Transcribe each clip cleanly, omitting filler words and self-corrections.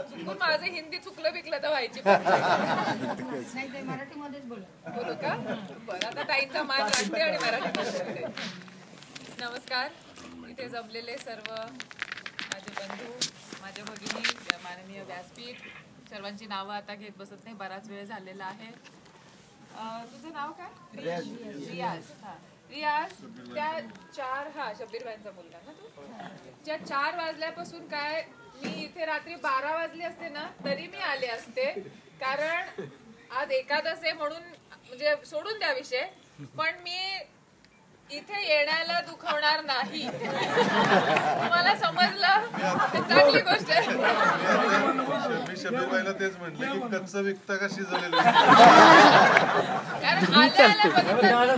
चुकून माझं हिंदी चुकलं बिकलं तर व्हायची बोलू का? बरं, आता ताईंचा मान राखते आणि मराठीमध्ये बोलते. नमस्कार. इथे जमलेले सर्व माझे बंधू, माझ्या भगिनी, माननीय व्यासपीठ, सर्वांची नावं आता घेत बसत नाही, बराच वेळ झालेला आहे. तुझं नाव काय? रियाज. रियाज, त्या 4 शब्बीर भाईंचा मुलगा ना तू? ज्या 4 वाजल्यापासून काय मी इथे रात्री 12 वाजले असते ना तरी मी आले असते, कारण आज एकादश आहे म्हणून, म्हणजे सोडून द्या विषय, पण मी इथे येण्याला दुखवणार नाही. तुम्हाला समजलं? चांगली गोष्ट आहे. मी शब्बीर बाईला तेच म्हटलं की कच्चं विकता का शिजवलेलं, कारण आल्या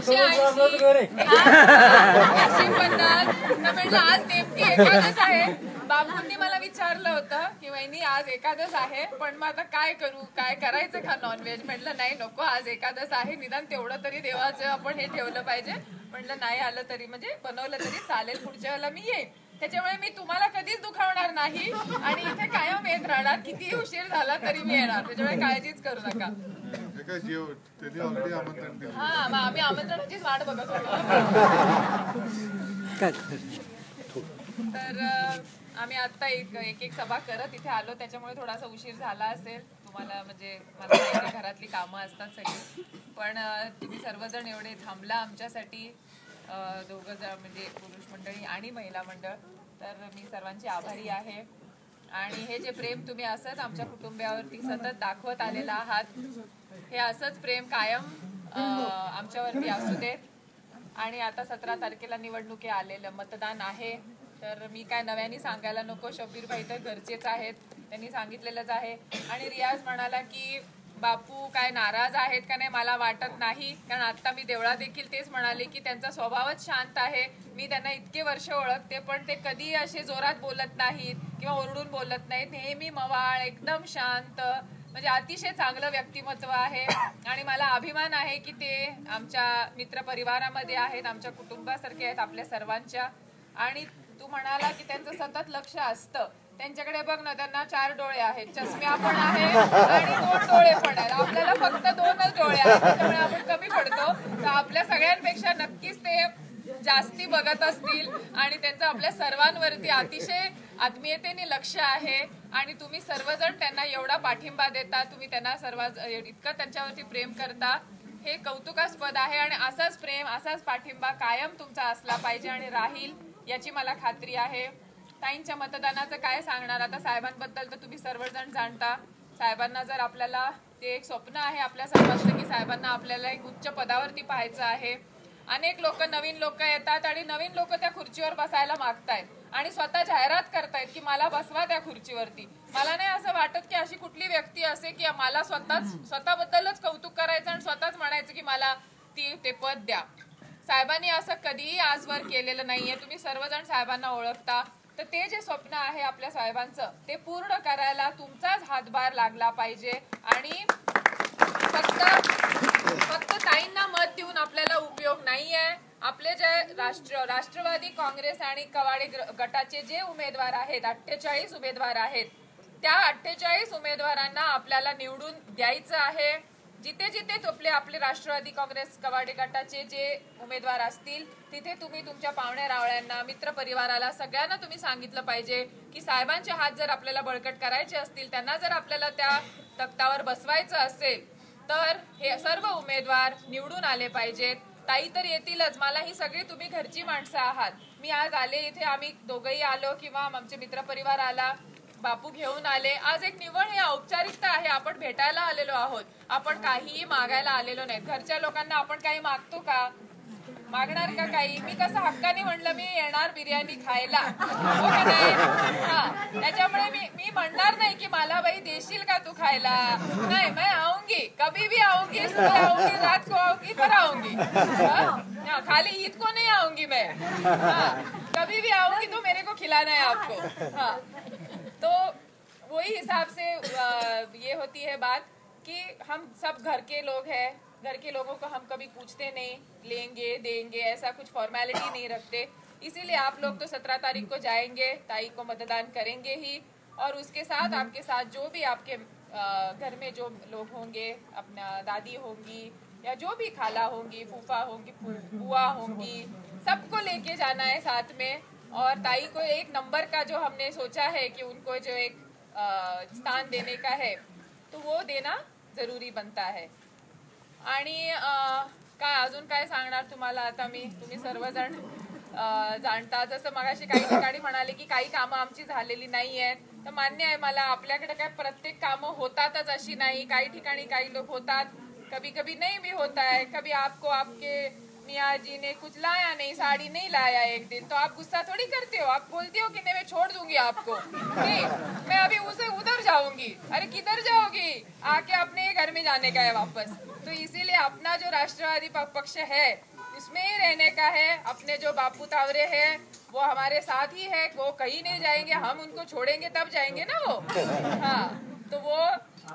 म्हटलं आज नेमकी एकादश आहे. बापूंनी मला विचारलं होतं की वहिनी आज एकादश आहे, पण मग आता काय करू, काय करायचं का नॉनव्हेज? म्हटलं नाही नको, आज एकादश आहे, निदान तेवढं तरी देवाचं आपण हे ठेवलं पाहिजे. म्हटलं नाही आलं तरी, म्हणजे बनवलं तरी चालेल, पुढच्या वेळेला मी येईन. त्याच्यामुळे मी तुम्हाला कधीच दुखावणार नाही आणि इथे कायम येत राहणार. किती उशीर झाला तरी मी येणार, त्याच्यामुळे काळजीच करू नका. हा, मग आम्ही आमंत्रणाचीच वाट बघत होतो. तर आम्ही आता एक सभा करत इथे आलो, त्याच्यामुळे थोडासा उशीर झाला असेल तुम्हाला, म्हणजे मला घरातली कामं असतात सगळी, पण तुम्ही सर्वजण एवढे थांबला आमच्यासाठी, दोघं जण म्हणजे पुरुष मंडळी आणि महिला मंडळ, तर मी सर्वांची आभारी आहे. आणि हे जे प्रेम तुम्ही असंच आमच्या कुटुंबियावरती सतत दाखवत आलेला आहात, हे असंच प्रेम कायम आमच्यावरती असू देत. आणि आता 17 तारखेला निवडणुकी आलेलं मतदान आहे, तर मी काय नव्याने सांगायला नको, शब्बीर भाई तर घरचेच आहेत, त्यांनी सांगितलेलंच आहे. आणि रियाज म्हणाला की बापू काय नाराज आहेत का नाही, मला वाटत नाही, कारण आता मी देवळात देखील तेच म्हणाले की त्यांचा स्वभावच शांत आहे. मी त्यांना इतके वर्ष ओळखते, पण ते कधी असे जोरात बोलत नाहीत किंवा ओरडून बोलत नाहीत, नेहमी मवाळ, एकदम शांत, म्हणजे अतिशय चांगलं व्यक्तिमत्व आहे. आणि मला अभिमान आहे की ते आमच्या मित्र परिवारामध्ये आहेत, आमच्या कुटुंबासारखे आहेत आपल्या सर्वांच्या. आणि तू म्हणाला की त्यांचं सतत लक्ष असतं, त्यांच्याकडे बघ ना, त्यांना 4 डोळे आहेत, चष्म्या पण आहे आणि 2 डोळे पण आहेत, आपल्याला फक्त 2च डोळे आहेत, त्यामुळे आपण कमी पडतो. तर आपल्या सगळ्यांपेक्षा नक्कीच ते जास्ती बघत असतील आणि त्यांचं आपल्या सर्वांवरती अतिशय आत्मीयतेने लक्ष आहे. आणि तुम्ही सर्वजण त्यांना एवढा पाठिंबा देता, तुम्ही त्यांना सर्व इतकं त्यांच्यावरती प्रेम करता, हे कौतुकास्पद आहे. आणि असाच प्रेम, असाच पाठिंबा कायम तुमचा असला पाहिजे आणि राहील, याची मला खात्री आहे. ताईंच्या मतदानाचं काय सांगणार, आता साहेबांबद्दल तर तुम्ही सर्वजण जाणता. साहेबांना जर आपल्याला, ते एक स्वप्न आहे आपल्या सर्वांचं की साहेबांना आपल्याला एक उच्च पदावरती पाहायचं आहे. अनेक लोक, नवीन लोक येतात आणि नवीन लोक त्या खुर्चीवर बसायला मागतायत आणि स्वतः जाहिरात करतायत की मला बसवा त्या खुर्चीवरती. मला नाही असं वाटत की अशी कुठली व्यक्ती असे की मला स्वतःबद्दलच कौतुक करायचं आणि स्वतःच म्हणायचं की मला ते पद द्या. साहेबांनी असं कधीही आजवर केलेलं नाहीये. तुम्ही सर्वजण साहेबांना ओळखता, तर ते जे स्वप्न आहे आपल्या साहेबांचं, ते पूर्ण करायला तुमचाच हातभार लागला पाहिजे. आणि फक्त ताईंना मत देऊन आपल्याला उपयोग नाहीये. आपले जे राष्ट्रवादी काँग्रेस आणि कवाडे गटाचे जे उमेदवार आहेत, 48 उमेदवार आहेत, त्या 48 उमेदवारांना आपल्याला निवडून द्यायचं आहे. जिथे जिथे आपले राष्ट्रवादी काँग्रेस कवाडे गटाचे जे उमेदवार असतील, तिथे तुम्ही तुमच्या पाहुण्या रावळ्यांना, मित्र परिवाराला, सगळ्यांना तुम्ही सांगितलं पाहिजे की साहेबांचे हात जर आपल्याला बळकट करायचे असतील, त्यांना जर आपल्याला त्या तख्तावर बसवायचं असेल, तर हे सर्व उमेदवार निवडून आले पाहिजेत. ताई तर येतीलच, मला ही सगळी तुम्ही घरची माणसं आहात. मी आज आले इथे, आम्ही दोघंही आलो किंवा आमचे मित्र परिवार आला, बापू घेऊन आले. आज एक निवड ही औपचारिकता आहे, आपण भेटायला आलेलो आहोत, आपण काहीही मागायला आलेलो नाही. घरच्या लोकांना आपण काही मागतो का, मागणार का काही? मी कसं हक्काने म्हणलं मी येणार बिर्याणी खायला, हो का नाही? हा, त्याच्यामुळे मी म्हणणार नाही की मला बाई देशील का तू खायला, नाही, मैं आऊंगी, कभी भी आऊंगी, सुबह आऊंगी, रात को आऊंगी, पर आऊंगी, खाली ईद को नहीं आऊंगी मैं, कभी भी आऊंगी तो मेरे को खिलाना है आपको. हाँ, तो वही हिसाब से ये होती है बात कि हम सब घर के लोग हैं, घर के लोगों को हम कभी पूछते नहीं, लेंगे देंगे ऐसा कुछ फॉर्मेलिटी नहीं रखते. इसीलिए आप लोग तो 17 तारीख को जाएंगे, ताई को मतदान करेंगे ही, और उसके साथ आपके साथ जो भी आपके घर में जो लोग होंगे, अपना दादी होंगी या जो भी खाला होंगी, फूफा होंगी, बुआ होंगी, सबको लेके जाना है साथ में। और ताई को एक नंबर का जो हमने सोचा है कि उनको जो एक स्थान देने का है, तो वो देना जरुरी बनता है। आणि काय अजून काय सांगणार तुम्हाला आता मी, तुम्ही सर्वजण जाणता, जसं मगाशी काही ठिकाणी म्हणाले की काही कामं आमची झालेली नाही आहेत, तर मान्य आहे मला, आपल्याकडे काय प्रत्येक कामं होतातच अशी नाही, काही ठिकाणी काही लोग होतात, कभी कभी नहीं भी होता है, कभी आपको आपके मियाँ जी ने कुछ लाया नहीं, साड़ी नहीं लाया एक दिन, तो आप गुस्सा थोड़ी करते हो, आप बोलती हो कि नहीं मैं छोड़ दूंगी आपको, नहीं मैं अभी उसे उधर जाऊंगी, अरे किधर जाओगी, आके अपने घर में जाने का है वापस। तो इसीलिए अपना जो राष्ट्रवादी पक्ष है इसमें ही रहने का है। अपने जो बापू तावरे हैं वो हमारे साथ ही है, वो कहीं नहीं जाएंगे, हम उनको छोड़ेंगे तब जाएंगे ना वो। हाँ, तो वो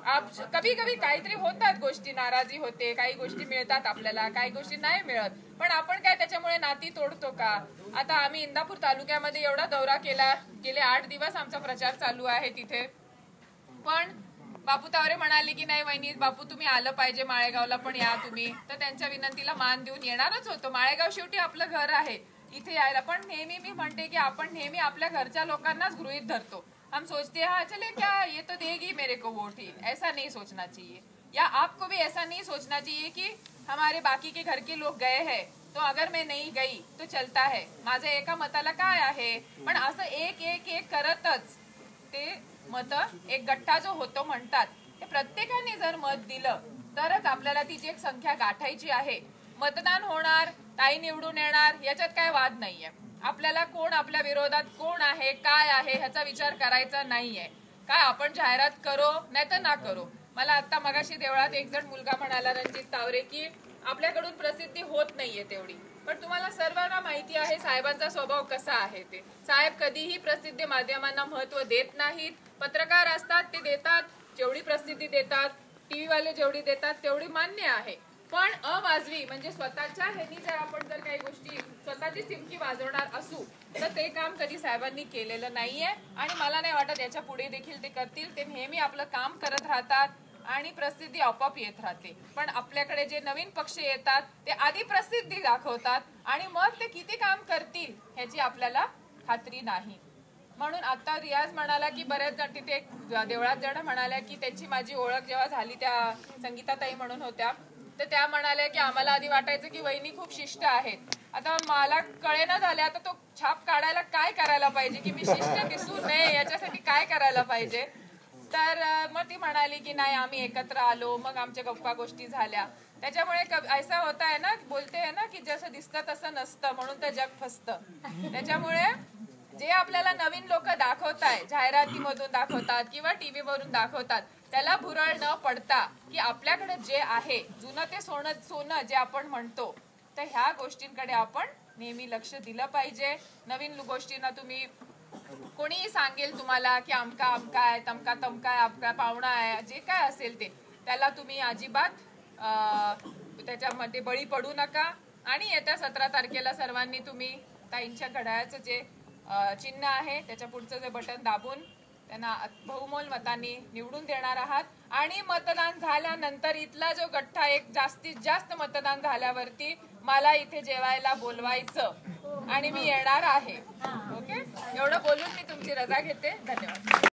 आप कभी कभी काहीतरी होतात गोष्टी, नाराजी होते, काही गोष्टी मिळतात आपल्याला, काही गोष्टी नाही मिळत, पण आपण काय त्याच्यामुळे नाती तोडतो का? आता आम्ही इंदापूर तालुक्यामध्ये एवढा दौरा केला, गेले 8 दिवस आमचा प्रचार चालू आहे तिथे, पण बापू तावरे म्हणाले की नाही वहिनी, बापू तुम्ही आलं पाहिजे, माळेगावला पण या तुम्ही, तर त्यांच्या विनंतीला मान देऊन येणारच होतो। माळेगाव शेवटी आपलं घर आहे, इथे यायला पण नेहमी मी म्हणते की आपण नेहमी आपल्या घरच्या लोकांनाच गृहीत धरतो। हम सोचते हैं हाँ चले क्या ये तो देगी मेरे को वोट ही, ऐसा नहीं सोचना चाहिए, या आपको भी ऐसा नहीं सोचना चाहिए कि हमारे बाकी के घर के लोग गए हैं तो अगर मैं नहीं गई तो चलता है, माझ्या एका मताला काय आहे, पण असं एक एक एक करतच ते मत एक गठ्ठा जो होतो म्हणतात, ते प्रत्येकाने जर मत दिलं तरच आपल्याला ती जी एक संख्या गाठायची आहे, मतदान होणार, ताई निवडून येणार, याच्यात काय वाद नाहीये। आपल्याला कोण आपल्या विरोधात कोण आहे, काय आहे ह्याचा विचार करायचा नाहीये, काय आपण जाहिरात करो नाही तर ना करो। मला आता मगाशी देवळात एक जण मुलगा म्हणाला, रणजित तावरे, की आपल्याकडून प्रसिद्धी होत नाहीये तेवढी, पण तुम्हाला सर्वांना माहिती आहे साहेबांचा स्वभाव कसा आहे ते, साहेब कधीही प्रसिद्धी माध्यमांना महत्व देत नाहीत, पत्रकार असतात ते देतात, जेवढी प्रसिद्धी देतात, टीव्ही वाले जेवढी देतात तेवढी मान्य आहे, पण अवाजवी म्हणजे स्वतःच्या ह्यांनी जर आपण जर काही गोष्टी स्वतःची चिमकी वाजवणार असू तर ते काम कधी साहेबांनी केलेलं नाहीये, आणि मला नाही वाटत याच्या पुढे देखील ते करतील। ते नेहमी आपलं काम करत राहतात आणि प्रसिद्धी आपोआप येत राहते, पण आपल्याकडे जे नवीन पक्ष येतात ते आधी प्रसिद्धी दाखवतात आणि मग ते किती काम करतील ह्याची आपल्याला खात्री नाही। म्हणून आता रियाज म्हणाला की बऱ्याच जण तिथे देवळात जण म्हणाल्या की त्यांची माझी ओळख जेव्हा झाली, त्या संगीताताई म्हणून होत्या, तर त्या म्हणाल्या की आम्हाला आधी वाटायचं की वहिनी खूप शिष्ट आहेत, आता मला कळेना झाले आता तो छाप काढायला काय करायला पाहिजे की मी शिष्ट दिसू नये याच्यासाठी काय करायला पाहिजे। तर मग ती म्हणाली की नाही आम्ही एकत्र आलो, मग आमच्या गप्पा गोष्टी झाल्या, त्याच्यामुळे ऐसा होता है ना, बोलते है ना की जसं दिसतं तसं नसतं, म्हणून तर जग फसतं। त्याच्यामुळे जे आपल्याला नवीन लोक दाखवताय, जाहिरातीमधून दाखवतात किंवा टीव्ही वरून दाखवतात, त्याला भुरळ न पडता की आपल्याकडे जे आहे जुनं ते सोनं जे आपण म्हणतो, तर ह्या गोष्टींकडे आपण नेहमी लक्ष दिलं पाहिजे। नवीन गोष्टींना तुम्ही कोणीही सांगेल तुम्हाला की आमका आमका आहे, तमका तमका आहे, आपला पाहुणा आहे, जे काय असेल ते, त्याला तुम्ही अजिबात त्याच्यामध्ये बळी पडू नका। आणि येत्या 17 तारखेला सर्वांनी तुम्ही ताईंच्या घड्याळाचं जे चिन्ह आहे त्याच्या पुढचं जे बटन दाबून त्यांना बहुमोल मतांनी निवडून देणार आहात, आणि मतदान झाल्यानंतर इथला जो गठ्ठा एक जास्तीत जास्त मतदान झाल्यावरती मला इथे जेवायला बोलवायचं आणि मी येणार आहे। ओके, एवढं बोलून मी तुमची रजा घेते, धन्यवाद।